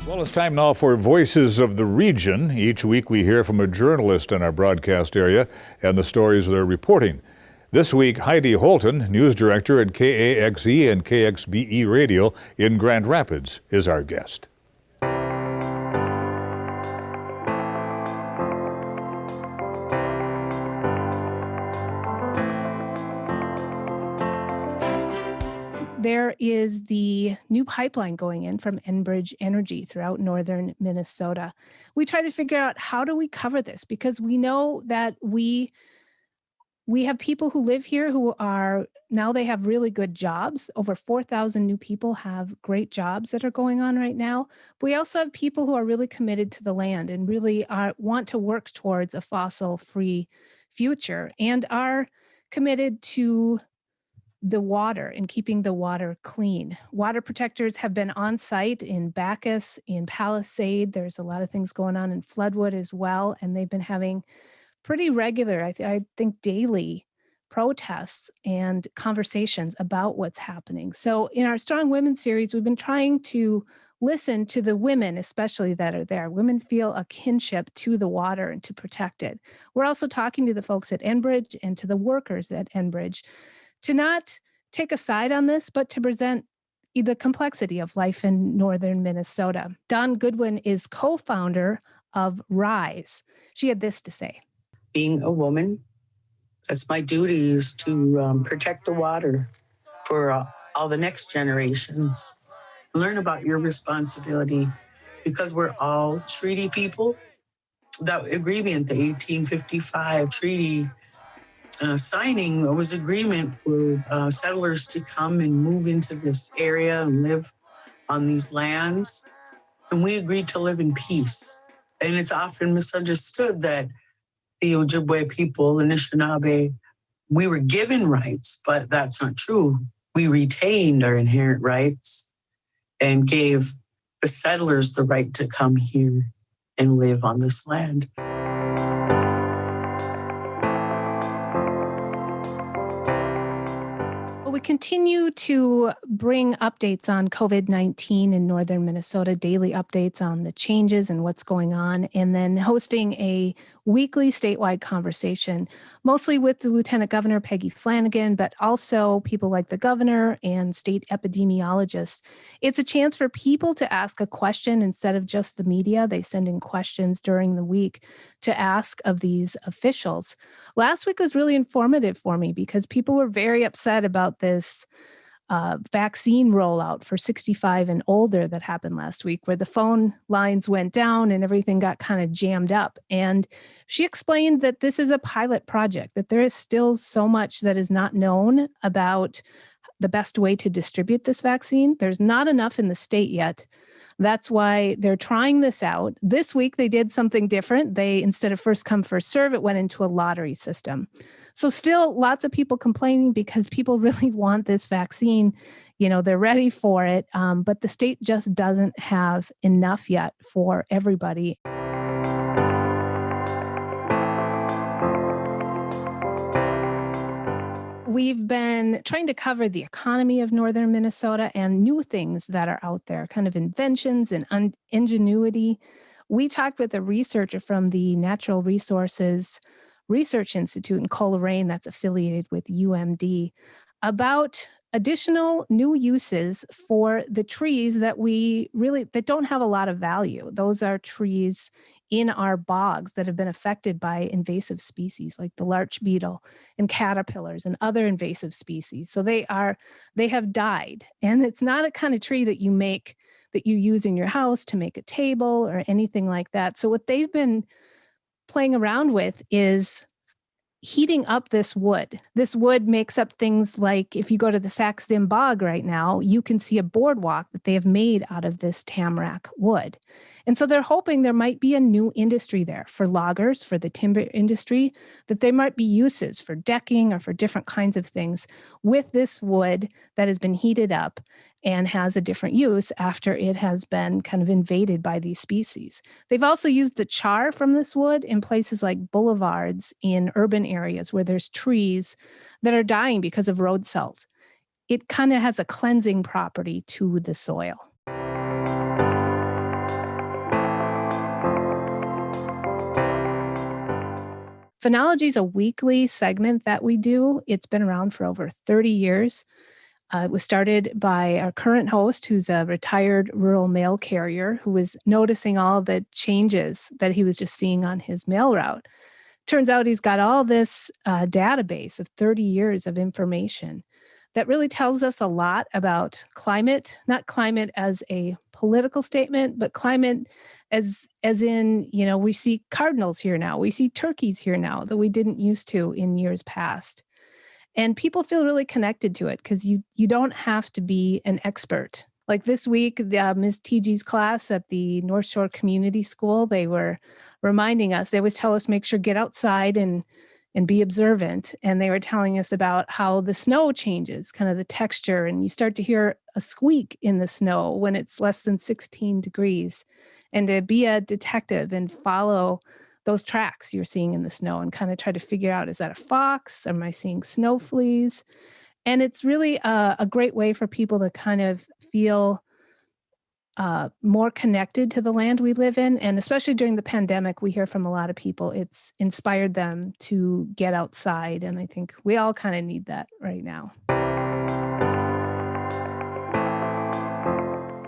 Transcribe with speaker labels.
Speaker 1: Well, it's time now for Voices of the Region. Each week we hear from a journalist in our broadcast area and the stories they're reporting. This week, Heidi Holtan, news director at KAXE and KXBE Radio in Grand Rapids, is our guest.
Speaker 2: There is the new pipeline going in from Enbridge Energy throughout northern Minnesota. We try to figure out, how do we cover this? Because we know that we have people who live here who are, now they have really good jobs. Over 4,000 new people have great jobs that are going on right now. But we also have people who are really committed to the land and really want to work towards a fossil-free future and are committed to the water and keeping the water clean. Water protectors have been on site in Bacchus, in Palisade. There's a lot of things going on in Floodwood as well. And they've been having pretty regular, I think daily protests and conversations about what's happening. So in our Strong Women series, we've been trying to listen to the women, especially that are there. Women feel a kinship to the water and to protect it. We're also talking to the folks at Enbridge and to the workers at Enbridge to not take a side on this, but to present the complexity of life in northern Minnesota. Dawn Goodwin is co-founder of RISE. She had this to say.
Speaker 3: Being a woman, that's my duty, is to protect the water for all the next generations. Learn about your responsibility, because we're all treaty people. That agreement, the 1855 treaty, signing was agreement for settlers to come and move into this area and live on these lands. And we agreed to live in peace. And it's often misunderstood that the Ojibwe people, the Anishinaabe, we were given rights, but that's not true. We retained our inherent rights and gave the settlers the right to come here and live on this land.
Speaker 2: We continue to bring updates on COVID-19 in northern Minnesota, daily updates on the changes and what's going on, and then hosting a weekly statewide conversation, mostly with the Lieutenant Governor, Peggy Flanagan, but also people like the governor and state epidemiologists. It's a chance for people to ask a question instead of just the media. They send in questions during the week to ask of these officials. Last week was really informative for me because people were very upset about this vaccine rollout for 65 and older that happened last week, where the phone lines went down and everything got kind of jammed up. And she explained that this is a pilot project, that there is still so much that is not known about the best way to distribute this vaccine. There's not enough in the state yet. That's why they're trying this out. This week, they did something different. They, instead of first come, first serve, it went into a lottery system. So still lots of people complaining because people really want this vaccine. You know, they're ready for it, but the state just doesn't have enough yet for everybody. We've been trying to cover the economy of northern Minnesota and new things that are out there, kind of inventions and ingenuity. We talked with a researcher from the Natural Resources Research Institute in Coleraine that's affiliated with UMD about additional new uses for the trees that that don't have a lot of value. Those are trees in our bogs that have been affected by invasive species like the larch beetle and caterpillars and other invasive species. So they have died. And it's not a kind of tree that you use in your house to make a table or anything like that. So what they've been playing around with is heating up this wood. This wood makes up things like, if you go to the Sax-Zim Bog right now, you can see a boardwalk that they have made out of this tamarack wood. And so they're hoping there might be a new industry there for loggers, for the timber industry, that there might be uses for decking or for different kinds of things with this wood that has been heated up and has a different use after it has been kind of invaded by these species. They've also used the char from this wood in places like boulevards in urban areas where there's trees that are dying because of road salt. It kind of has a cleansing property to the soil. Phenology is a weekly segment that we do. It's been around for over 30 years. It was started by our current host, who's a retired rural mail carrier who was noticing all the changes that he was just seeing on his mail route. Turns out he's got all this database of 30 years of information that really tells us a lot about climate, not climate as a political statement, but climate as in, we see cardinals here now, we see turkeys here now that we didn't used to in years past. And people feel really connected to it because you don't have to be an expert. Like this week, Ms. TG's class at the North Shore Community School, they were reminding us, they always tell us, make sure get outside and be observant. And they were telling us about how the snow changes, kind of the texture, and you start to hear a squeak in the snow when it's less than 16 degrees. And to be a detective and follow those tracks you're seeing in the snow and kind of try to figure out, is that a fox? Am I seeing snow fleas? And it's really a great way for people to kind of feel more connected to the land we live in. And especially during the pandemic, we hear from a lot of people, it's inspired them to get outside. And I think we all kind of need that right now.